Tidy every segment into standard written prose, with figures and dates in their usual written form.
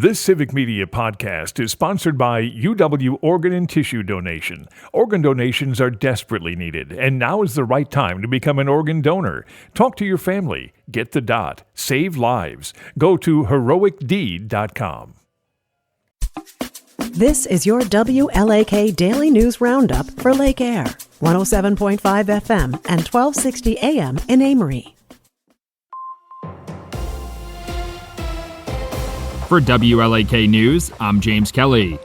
This Civic Media podcast is sponsored by UW Organ and Tissue Donation. Organ donations are desperately needed, and now is the right time to become an organ donor. Talk to your family. Get the dot. Save lives. Go to heroicdeed.com. This is your WLAK Daily News Roundup for Lake Air, 107.5 FM and 1260 AM in Amory. For WLAK News, I'm James Kelly.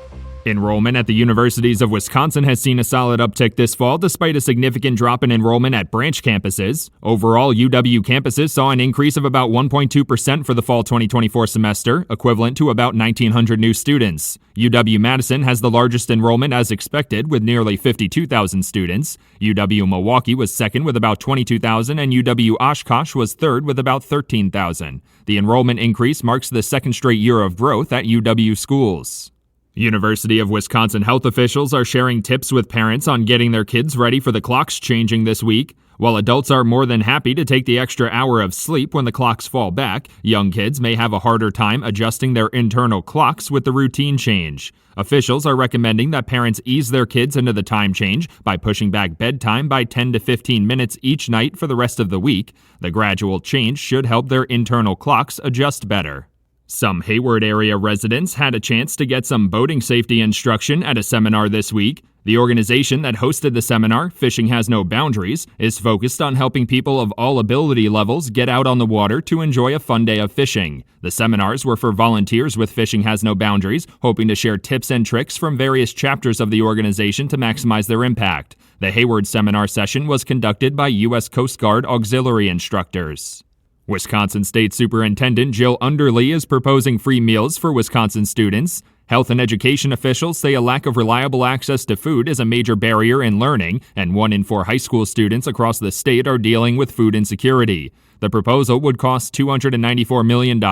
Enrollment at the universities of Wisconsin has seen a solid uptick this fall despite a significant drop in enrollment at branch campuses. Overall, UW campuses saw an increase of about 1.2% for the fall 2024 semester, equivalent to about 1,900 new students. UW-Madison has the largest enrollment as expected, with nearly 52,000 students. UW-Milwaukee was second with about 22,000, and UW-Oshkosh was third with about 13,000. The enrollment increase marks the second straight year of growth at UW schools. University of Wisconsin health officials are sharing tips with parents on getting their kids ready for the clocks changing this week. While adults are more than happy to take the extra hour of sleep when the clocks fall back, young kids may have a harder time adjusting their internal clocks with the routine change. Officials are recommending that parents ease their kids into the time change by pushing back bedtime by 10 to 15 minutes each night for the rest of the week. The gradual change should help their internal clocks adjust better. Some Hayward area residents had a chance to get some boating safety instruction at a seminar this week. The organization that hosted the seminar, Fishing Has No Boundaries, is focused on helping people of all ability levels get out on the water to enjoy a fun day of fishing. The seminars were for volunteers with Fishing Has No Boundaries, hoping to share tips and tricks from various chapters of the organization to maximize their impact. The Hayward seminar session was conducted by U.S. Coast Guard auxiliary instructors. Wisconsin State Superintendent Jill Underly is proposing free meals for Wisconsin students. Health and education officials say a lack of reliable access to food is a major barrier in learning, and 1 in 4 high school students across the state are dealing with food insecurity. The proposal would cost $294 million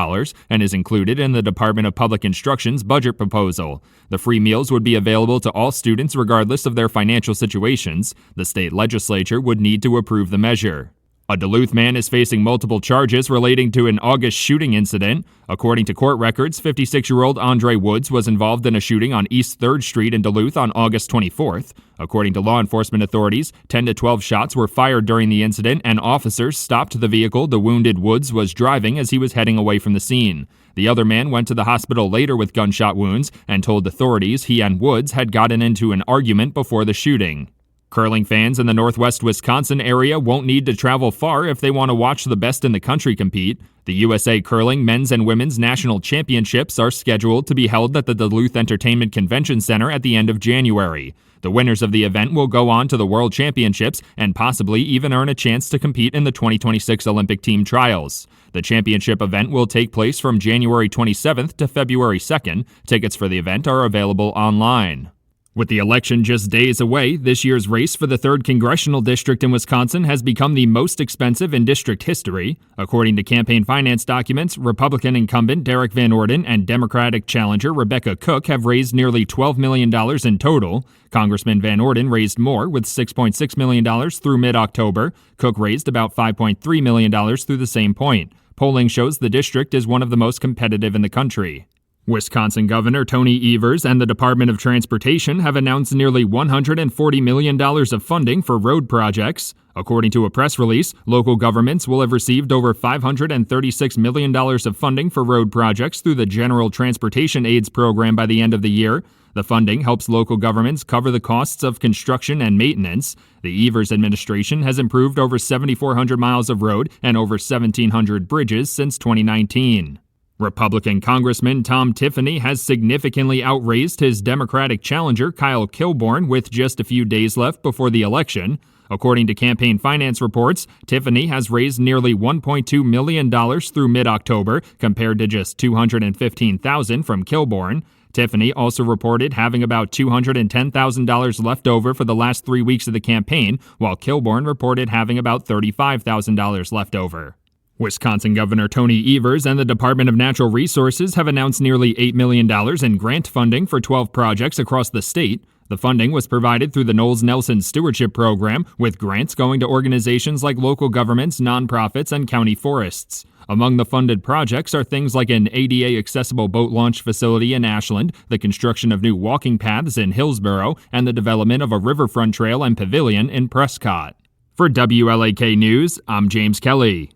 and is included in the Department of Public Instruction's budget proposal. The free meals would be available to all students regardless of their financial situations. The state legislature would need to approve the measure. A Duluth man is facing multiple charges relating to an August shooting incident. According to court records, 56-year-old Andre Woods was involved in a shooting on East 3rd Street in Duluth on August 24th. According to law enforcement authorities, 10 to 12 shots were fired during the incident, and officers stopped the vehicle the wounded Woods was driving as he was heading away from the scene. The other man went to the hospital later with gunshot wounds and told authorities he and Woods had gotten into an argument before the shooting. Curling fans in the northwest Wisconsin area won't need to travel far if they want to watch the best in the country compete. The USA Curling Men's and Women's National Championships are scheduled to be held at the Duluth Entertainment Convention Center at the end of January. The winners of the event will go on to the World Championships and possibly even earn a chance to compete in the 2026 Olympic team trials. The championship event will take place from January 27th to February 2nd. Tickets for the event are available online. With the election just days away, this year's race for the 3rd Congressional District in Wisconsin has become the most expensive in district history. According to campaign finance documents, Republican incumbent Derek Van Orden and Democratic challenger Rebecca Cook have raised nearly $12 million in total. Congressman Van Orden raised more, with $6.6 million through mid-October. Cook raised about $5.3 million through the same point. Polling shows the district is one of the most competitive in the country. Wisconsin Governor Tony Evers and the Department of Transportation have announced nearly $140 million of funding for road projects. According to a press release, local governments will have received over $536 million of funding for road projects through the General Transportation Aids Program by the end of the year. The funding helps local governments cover the costs of construction and maintenance. The Evers administration has improved over 7,400 miles of road and over 1,700 bridges since 2019. Republican Congressman Tom Tiffany has significantly outraised his Democratic challenger Kyle Kilborn with just a few days left before the election. According to campaign finance reports, Tiffany has raised nearly $1.2 million through mid-October, compared to just $215,000 from Kilborn. Tiffany also reported having about $210,000 left over for the last 3 weeks of the campaign, while Kilborn reported having about $35,000 left over. Wisconsin Governor Tony Evers and the Department of Natural Resources have announced nearly $8 million in grant funding for 12 projects across the state. The funding was provided through the Knowles Nelson Stewardship Program, with grants going to organizations like local governments, nonprofits, and county forests. Among the funded projects are things like an ADA-accessible boat launch facility in Ashland, the construction of new walking paths in Hillsborough, and the development of a riverfront trail and pavilion in Prescott. For WLAK News, I'm James Kelly.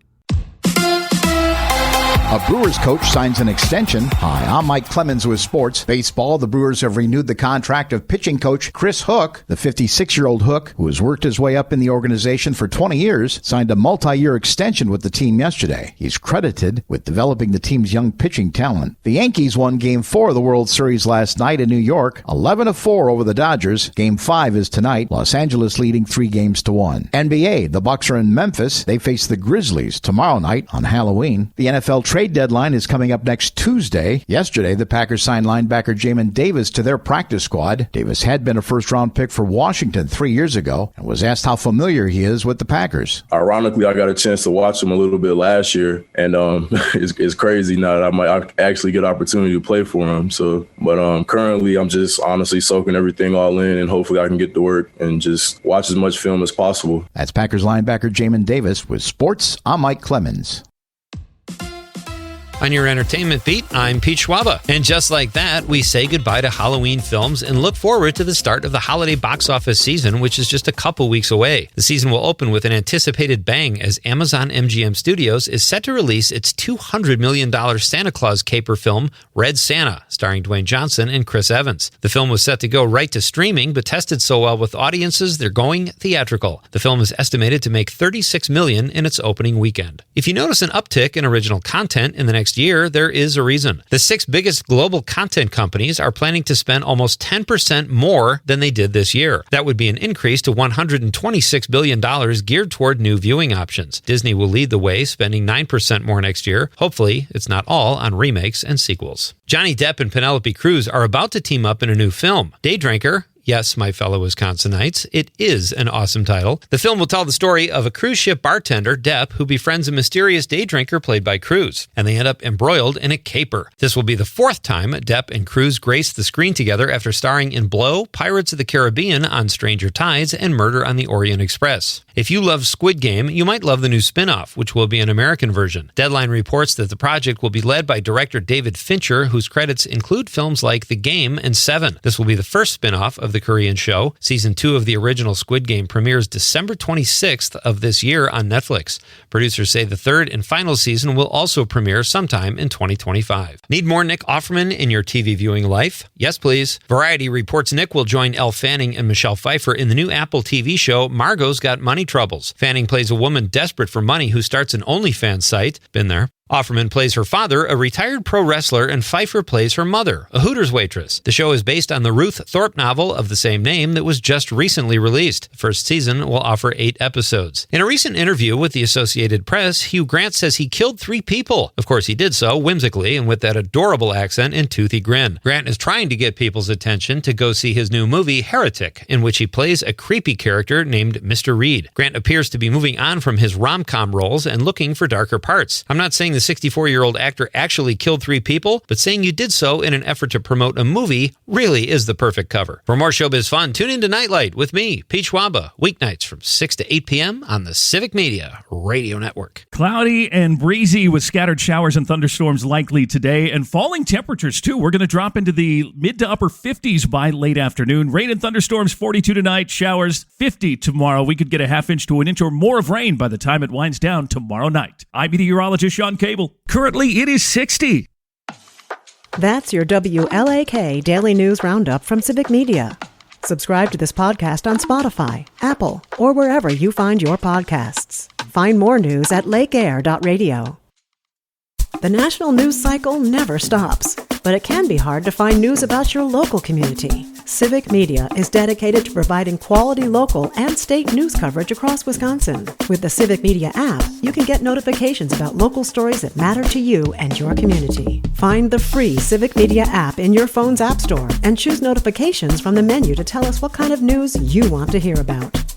A Brewers coach signs an extension. Hi, I'm Mike Clemens with Sports. Baseball, the Brewers have renewed the contract of pitching coach Chris Hook. The 56-year-old Hook, who has worked his way up in the organization for 20 years, signed a multi-year extension with the team yesterday. He's credited with developing the team's young pitching talent. The Yankees won Game 4 of the World Series last night in New York, 11-4 over the Dodgers. Game 5 is tonight, Los Angeles leading 3-1. NBA, the Bucks are in Memphis. They face the Grizzlies tomorrow night on Halloween. The NFL trade deadline is coming up next Tuesday. Yesterday, the Packers signed linebacker Jamin Davis to their practice squad. Davis had been a first-round pick for Washington 3 years ago and was asked how familiar he is with the Packers. Ironically, I got a chance to watch him a little bit last year, and it's crazy now that I might actually get an opportunity to play for him. But currently, I'm just honestly soaking everything all in, and hopefully I can get to work and just watch as much film as possible. That's Packers linebacker Jamin Davis with Sports. I'm Mike Clemens. On your entertainment beat, I'm Pete Schwaba. And just like that, we say goodbye to Halloween films and look forward to the start of the holiday box office season, which is just a couple weeks away. The season will open with an anticipated bang as Amazon MGM Studios is set to release its $200 million Santa Claus caper film, Red Santa, starring Dwayne Johnson and Chris Evans. The film was set to go right to streaming, but tested so well with audiences, they're going theatrical. The film is estimated to make $36 million in its opening weekend. If you notice an uptick in original content in the next year, there is a reason. The 6 biggest global content companies are planning to spend almost 10% more than they did this year. That would be an increase to $126 billion geared toward new viewing options. Disney will lead the way, spending 9% more next year. Hopefully, it's not all on remakes and sequels. Johnny Depp and Penelope Cruz are about to team up in a new film, Day Drinker. Yes, my fellow Wisconsinites, it is an awesome title. The film will tell the story of a cruise ship bartender, Depp, who befriends a mysterious day drinker played by Cruz, and they end up embroiled in a caper. This will be the 4th time Depp and Cruz grace the screen together after starring in Blow, Pirates of the Caribbean, On Stranger Tides, and Murder on the Orient Express. If you love Squid Game, you might love the new spin-off, which will be an American version. Deadline reports that the project will be led by director David Fincher, whose credits include films like The Game and Seven. This will be the first spin-off of the Korean show. Season 2 of the original Squid Game premieres December 26th of this year on Netflix. Producers say the 3rd and final season will also premiere sometime in 2025. Need more Nick Offerman in your TV viewing life? Yes, please. Variety reports Nick will join Elle Fanning and Michelle Pfeiffer in the new Apple TV show Margot's Got Money Troubles. Fanning plays a woman desperate for money who starts an OnlyFans site. Been there. Offerman plays her father, a retired pro wrestler, and Pfeiffer plays her mother, a Hooters waitress. The show is based on the Ruth Thorpe novel of the same name that was just recently released. The first season will offer 8 episodes. In a recent interview with the Associated Press, Hugh Grant says he killed 3 people. Of course, he did so whimsically and with that adorable accent and toothy grin. Grant is trying to get people's attention to go see his new movie, Heretic, in which he plays a creepy character named Mr. Reed. Grant appears to be moving on from his rom-com roles and looking for darker parts. I'm not saying the 64-year-old actor actually killed 3 people, but saying you did so in an effort to promote a movie really is the perfect cover. For more showbiz fun, tune into Nightlight with me, Pete Schwaba, weeknights from 6 to 8 p.m. on the Civic Media Radio Network. Cloudy and breezy with scattered showers and thunderstorms likely today, and falling temperatures too. We're going to drop into the mid to upper 50s by late afternoon. Rain and thunderstorms 42 tonight, showers 50 tomorrow. We could get a half inch to an inch or more of rain by the time it winds down tomorrow night. I'm meteorologist Sean Cable. Currently, it is 60. That's your WLAK Daily News Roundup from Civic Media. Subscribe to this podcast on Spotify, Apple, or wherever you find your podcasts. Find more news at lakeair.radio. The national news cycle never stops, but it can be hard to find news about your local community. Civic Media is dedicated to providing quality local and state news coverage across Wisconsin. With the Civic Media app, you can get notifications about local stories that matter to you and your community. Find the free Civic Media app in your phone's app store and choose notifications from the menu to tell us what kind of news you want to hear about.